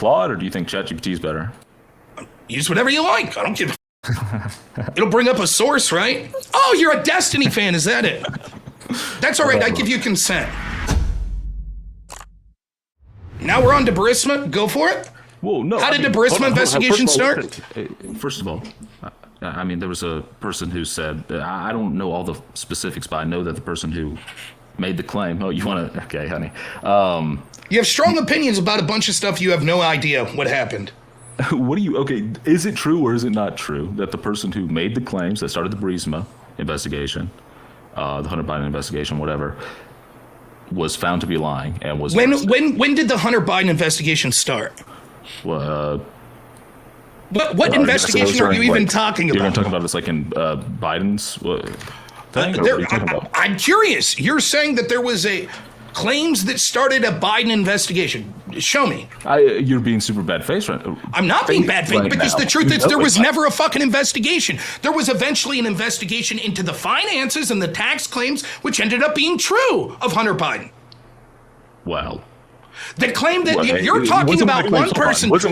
Claude, or do you think ChatGPT is better? Use whatever you like. I don't give It'll bring up a source, right? Oh, you're a Destiny fan. Is that it? That's all right. I give you consent. Now we're on to Burisma. Go for it. Whoa, no. How did the Burisma investigation start? First of all, I mean, there was a person who said, I don't know all the specifics, but I know that the person who made the claim. Oh, you want to? Okay, honey. You have strong opinions about a bunch of stuff. You have no idea what happened. What do you? Okay, is it true or is it not true that the person who made the claims that started the Burisma investigation, the Hunter Biden investigation, whatever, was found to be lying and was arrested? When did the Hunter Biden investigation start? Well, what investigation are you even talking about? You're talking about this like in Biden's thing? Or what are you talking about? I'm curious. You're saying that there was claims that started a Biden investigation. Show me. You're being super bad face right now. I'm not being bad faith because the truth is there was never a fucking investigation. There was eventually an investigation into the finances and the tax claims, which ended up being true of Hunter Biden. Well, the claim that you're talking about one person. So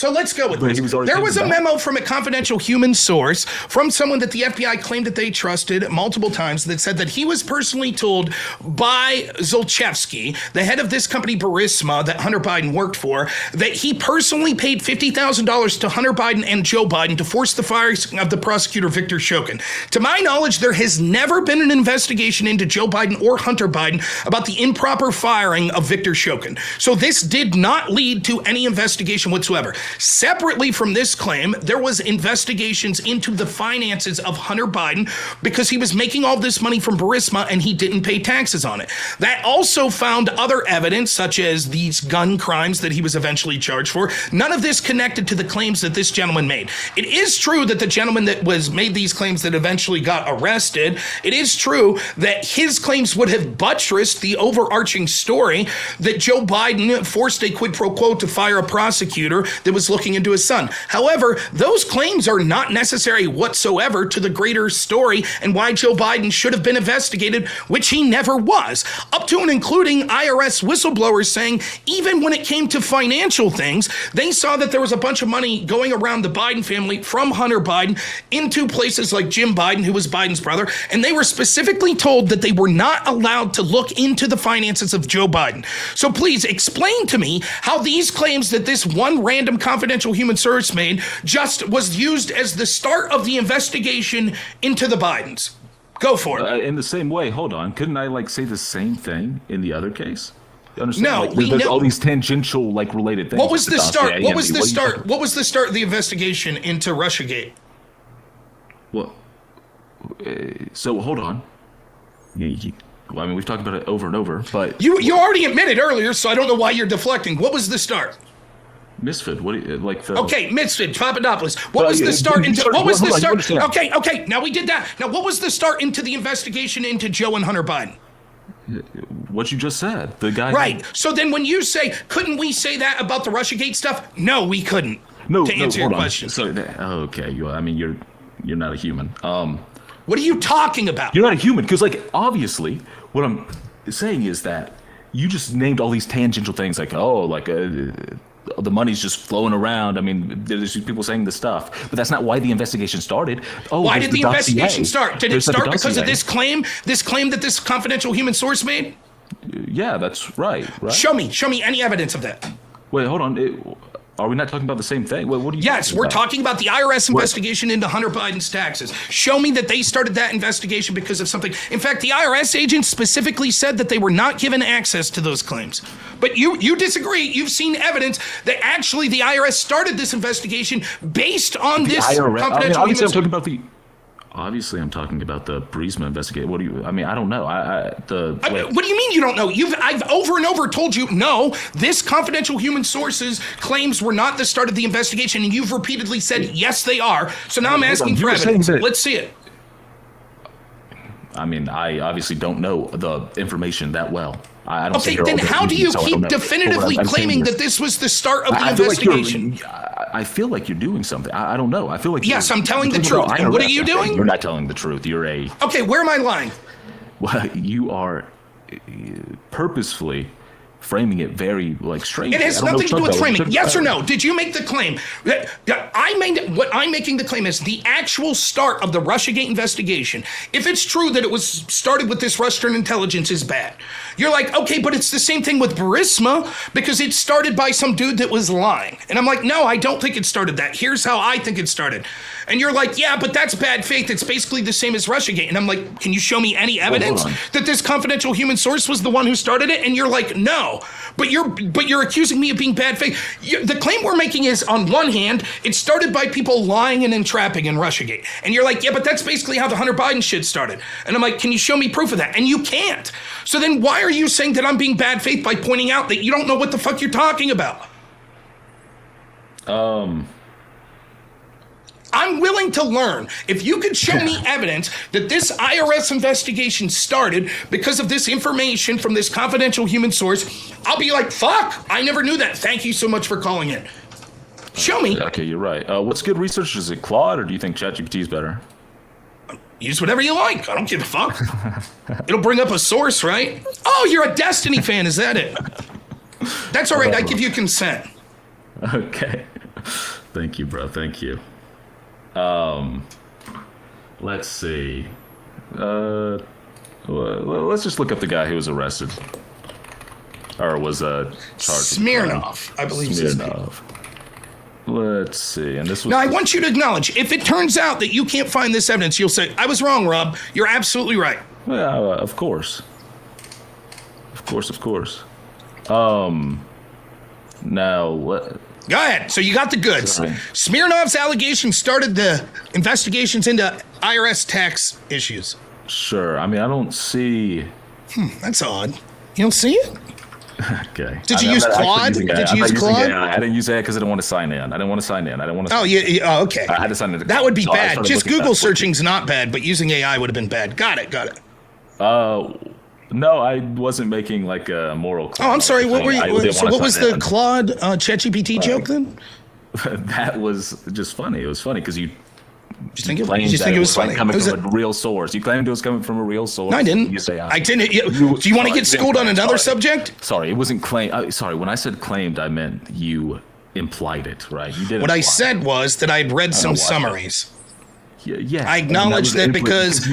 let's go with this. There was a memo from a confidential human source from someone that the FBI claimed that they trusted multiple times that said that he was personally told by Zlochevsky, the head of this company Burisma that Hunter Biden worked for, that he personally paid $50,000 to Hunter Biden and Joe Biden to force the firing of the prosecutor Victor Shokin. To my knowledge, there has never been an investigation into Joe Biden or Hunter Biden about the improper firing of Victor Shokin. So this did not lead to any investigation whatsoever. Separately from this claim, there was investigations into the finances of Hunter Biden because he was making all this money from Burisma and he didn't pay taxes on it. That also found other evidence, such as these gun crimes that he was eventually charged for. None of this connected to the claims that this gentleman made. It is true that the gentleman that was made these claims that eventually got arrested, it is true that his claims would have buttressed the overarching story that Joe Biden forced a quid pro quo to fire a prosecutor that was looking into his son. However, those claims are not necessary whatsoever to the greater story and why Joe Biden should have been investigated, which he never was, up to and including IRS whistleblowers saying even when it came to financial things, they saw that there was a bunch of money going around the Biden family from Hunter Biden into places like Jim Biden, who was Biden's brother, and they were specifically told that they were not allowed to look into the finances of Joe Biden. So please explain to me how these claims that this one random confidential human source made just was used as the start of the investigation into the Bidens. Go for it. In the same way, hold on. Couldn't I say the same thing in the other case? You understand? No, there's all these tangential related things. What was the start? What was the start? What was the start of the investigation into Russiagate? Well, so hold on. Well, I mean, we've talked about it over and over, but you already admitted earlier, so I don't know why you're deflecting. What was the start? Misfit, what do you like? Okay, Misfit, Papadopoulos. What was the start into? What was the start? Okay. Now we did that. Now what was the start into the investigation into Joe and Hunter Biden? What you just said, the guy. Right. So then, when you say, couldn't we say that about the Russiagate stuff? No, we couldn't. No, to answer your question. So, okay, I mean, you're not a human. What are you talking about? You're not a human because, obviously, what I'm saying is that you just named all these tangential things, the money's just flowing around. I mean, there's people saying this stuff, but that's not why the investigation started. Why did the investigation start? Did it start because of this claim that this confidential human source made? Yeah, that's right. Show me any evidence of that. Wait, hold on. Are we not talking about the same thing? What are you? Yes, we're talking about the IRS investigation into Hunter Biden's taxes. Show me that they started that investigation because of something. In fact, the IRS agent specifically said that they were not given access to those claims. But you disagree. You've seen evidence that actually the IRS started this investigation based on this confidential. Obviously, I'm talking about the Burisma investigation. What do you? I mean, I don't know. What do you mean you don't know? I've over and over told you no. This confidential human source's claims were not the start of the investigation, and you've repeatedly said yes, they are. So now I'm asking for evidence. Let's see it. I mean, I obviously don't know the information that well. I don't. Okay, then how do you keep definitively claiming that this was the start of the investigation? I feel like you're doing something. I don't know. I feel like yes, I'm telling the truth. And what are you doing? You're not telling the truth. Okay, where am I lying? Well, you are purposefully framing it very like strange. It has nothing to do with framing. Yes or no? Did you make the claim? What I'm making the claim is the actual start of the Russiagate investigation. If it's true that it was started with this Russian intelligence is bad. You're like, okay, but it's the same thing with Burisma because it started by some dude that was lying. And I'm like, no, I don't think it started that. Here's how I think it started. And you're like, yeah, but that's bad faith. It's basically the same as Russiagate. And I'm like, can you show me any evidence that this confidential human source was the one who started it? And you're like, no. But you're accusing me of being bad faith. The claim we're making is, on one hand, it started by people lying and entrapping in Russiagate. And you're like, yeah, but that's basically how the Hunter Biden shit started. And I'm like, can you show me proof of that? And you can't. So then why are you saying that I'm being bad faith by pointing out that you don't know what the fuck you're talking about? I'm willing to learn. If you could show me evidence that this IRS investigation started because of this information from this confidential human source, I'll be like, fuck, I never knew that. Thank you so much for calling in. Show me. Okay, you're right. What's good research? Is it Claude, or do you think ChatGPT is better? Use whatever you like. I don't give a fuck. It'll bring up a source, right? Oh, you're a Destiny fan. Is that it? That's all right. I give you consent. Okay. Thank you, bro. Thank you. Let's see. Let's just look up the guy who was arrested. Or was charged. Smirnov, I believe. Smirnov. Let's see. And this was. Now, I want you to acknowledge, if it turns out that you can't find this evidence, you'll say, I was wrong, Rob. You're absolutely right. Yeah, of course. Of course. Now, Go ahead. So you got the goods. Sorry. Smirnov's allegations started the investigations into IRS tax issues. Sure. I mean, I don't see. That's odd. You don't see it? Okay. Did you use Claude? Did you use Claude? I didn't use AI because I didn't want to sign in. Oh, yeah. Oh, okay. I had to sign in. That would be bad. Just Google searching's not bad, but using AI would have been bad. Got it. No, I wasn't making like a moral claim. Oh, I'm sorry. What were you? So what was the Claude ChatGPT joke then? That was just funny. It was funny because you just think it was funny. Coming from a real source. You claimed it was coming from a real source. No, I didn't. You say I didn't. Do you want to get schooled on another subject? Sorry, it wasn't claim. Sorry, when I said claimed, I meant you implied it, right? You did. What I said was that I'd read some summaries. Yeah, I acknowledge that because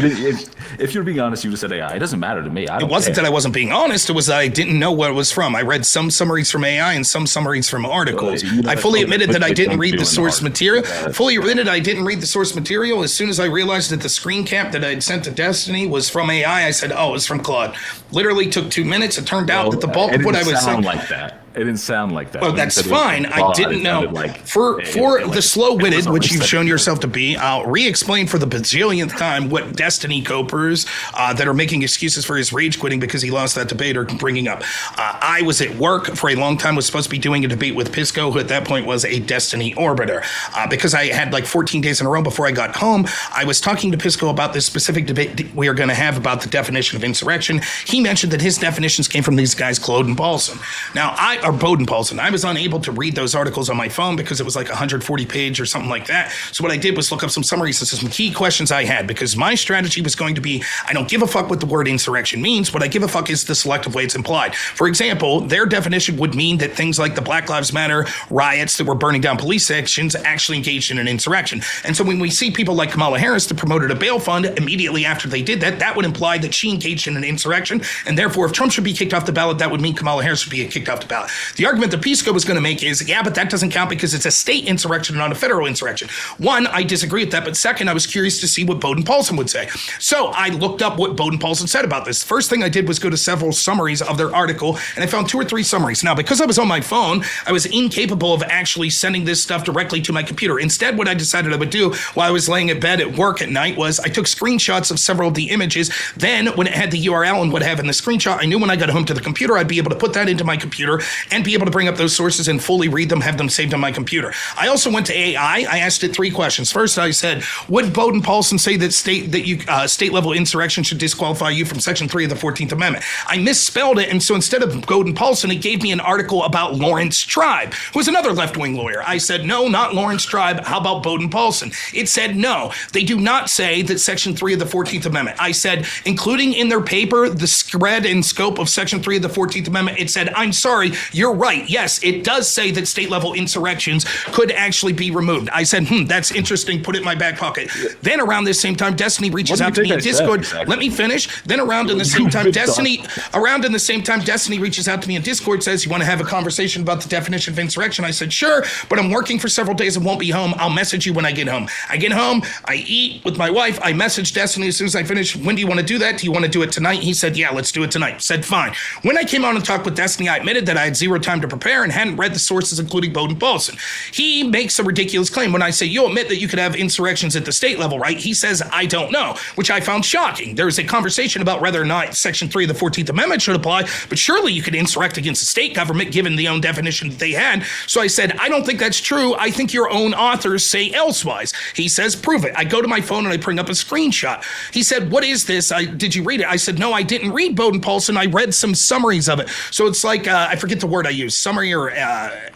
if you're being honest, you just said AI. It doesn't matter to me. It wasn't that I wasn't being honest. It was that I didn't know what it was from. I read some summaries from AI and some summaries from articles. I fully admitted that I didn't read the source material. Fully admitted I didn't read the source material. As soon as I realized that the screen cap that I had sent to Destiny was from AI, I said, "Oh, it was from Claude." Literally took 2 minutes. It turned out that the bulk of what I was saying. Like that. It didn't sound like that. Well, that's fine. I didn't know. For the slow-witted, which you've shown yourself to be, I'll re-explain for the bazillionth time what Destiny copers that are making excuses for his rage quitting because he lost that debate are bringing up. I was at work for a long time, was supposed to be doing a debate with Pisco, who at that point was a Destiny orbiter. Because I had like 14 days in a row before I got home, I was talking to Pisco about this specific debate we are going to have about the definition of insurrection. He mentioned that his definitions came from these guys, Claude and Paulson. Now, Bowden Paulson. I was unable to read those articles on my phone because it was like 140 page or something like that. So what I did was look up some summaries and some key questions I had, because my strategy was going to be, I don't give a fuck what the word insurrection means. What I give a fuck is the selective way it's implied. For example, their definition would mean that things like the Black Lives Matter riots that were burning down police sections actually engaged in an insurrection. And so when we see people like Kamala Harris that promoted a bail fund immediately after they did that, that would imply that she engaged in an insurrection. And therefore, if Trump should be kicked off the ballot, that would mean Kamala Harris should be kicked off the ballot. The argument that Pisco was going to make is, yeah, but that doesn't count because it's a state insurrection and not a federal insurrection. One, I disagree with that, but second, I was curious to see what Bowden Paulson would say. So I looked up what Bowden Paulson said about this. First thing I did was go to several summaries of their article, and I found 2 or 3 summaries. Now, because I was on my phone, I was incapable of actually sending this stuff directly to my computer. Instead, what I decided I would do while I was laying in bed at work at night was I took screenshots of several of the images. Then when it had the URL and what have in the screenshot, I knew when I got home to the computer, I'd be able to put that into my computer and be able to bring up those sources and fully read them, have them saved on my computer. I also went to AI. I asked it 3 questions. First, I said, would Bowden Paulson say that state level insurrection should disqualify you from Section 3 of the 14th Amendment? I misspelled it, and so instead of Bowden Paulson, it gave me an article about Lawrence Tribe, who is another left-wing lawyer. I said, no, not Lawrence Tribe. How about Bowden Paulson? It said, no, they do not say that Section 3 of the 14th Amendment. I said, including in their paper, the spread and scope of Section 3 of the 14th Amendment, it said, I'm sorry, you're right. Yes, it does say that state-level insurrections could actually be removed. I said, that's interesting. Put it in my back pocket. Then around this same time, Destiny reaches out to me in Discord. Exactly. Let me finish. Then around in the same time, Destiny reaches out to me in Discord, says, you want to have a conversation about the definition of insurrection? I said, sure, but I'm working for several days and won't be home. I'll message you when I get home. I get home, I eat with my wife. I message Destiny as soon as I finish. When do you want to do that? Do you want to do it tonight? He said, yeah, let's do it tonight. Said, fine. When I came on and talked with Destiny, I admitted that I had 0 time to prepare and hadn't read the sources, including Bowden Paulson. He makes a ridiculous claim when I say, you admit that you could have insurrections at the state level, right? He says, I don't know, which I found shocking. There's a conversation about whether or not Section 3 of the 14th Amendment should apply, but surely you could insurrect against the state government given the own definition that they had. So I said, I don't think that's true. I think your own authors say elsewise. He says, prove it. I go to my phone and I bring up a screenshot. He said, what is this? Did you read it? I said, no, I didn't read Bowden Paulson. I read some summaries of it. So it's like, I forget the word I used, summary or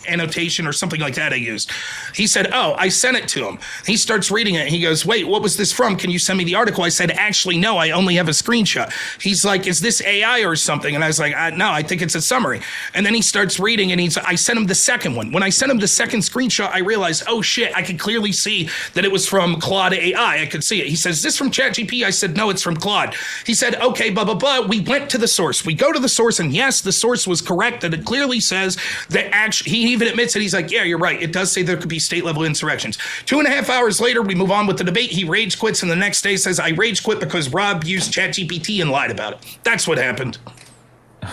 annotation or something like that I used. He said, oh, I sent it to him. He starts reading it. He goes, wait, what was this from? Can you send me the article? I said, actually, no, I only have a screenshot. He's like, is this AI or something? And I was like, no, I think it's a summary. And then he starts reading and I sent him the second one. When I sent him the second screenshot, I realized, oh shit, I could clearly see that it was from Claude AI. I could see it. He says, is this from ChatGPT? I said, no, it's from Claude. He said, okay, blah, blah, blah. We went to the source. We go to the source and yes, the source was correct. That it clearly says that actually, he even admits it. He's like, yeah, you're right. It does say there could be state level insurrections. 2.5 hours later, we move on with the debate. He rage quits and the next day says, I rage quit because Rob used ChatGPT and lied about it. That's what happened.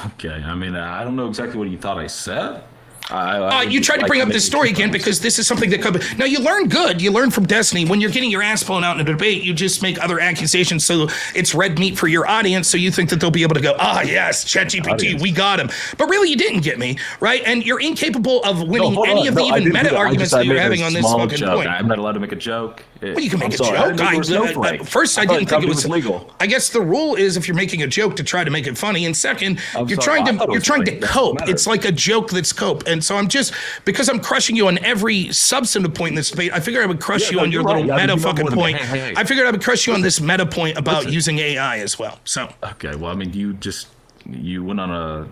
Okay, I mean, I don't know exactly what you thought I said. You tried to bring up this story again because this is something that could be. Now, you learn good. You learn from Destiny. When you're getting your ass blown out in a debate, you just make other accusations so it's red meat for your audience, so you think that they'll be able to go, yes, ChatGPT, we got him. But really, you didn't get me, right? And you're incapable of winning any of the even meta arguments that you're having on this fucking point. I'm not allowed to make a joke. Well, you can make a joke. First, I didn't think it was legal. I guess the rule is if you're making a joke to try to make it funny, and second, you're trying to cope. It's like a joke that's cope. And so I'm just, because I'm crushing you on every substantive point in this debate, I figured I would crush you on your little meta fucking point. I figured I would crush you on this meta point about using AI as well. So okay, well, I mean, you went on a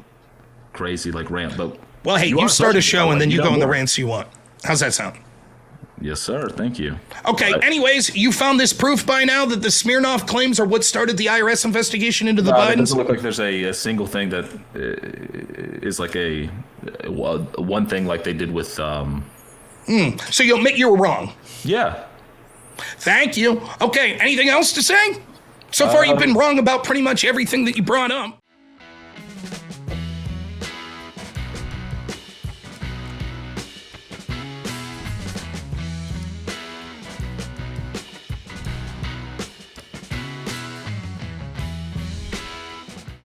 crazy rant, but well, hey, you start a show and then you go on the rants you want. How's that sound? Yes, sir. Thank you. Okay. Anyways, you found this proof by now that the Smirnoff claims are what started the IRS investigation into the Bidens? It doesn't look like there's a single thing that is like one thing like they did with. So you admit you were wrong? Yeah. Thank you. Okay. Anything else to say? So far, you've been wrong about pretty much everything that you brought up.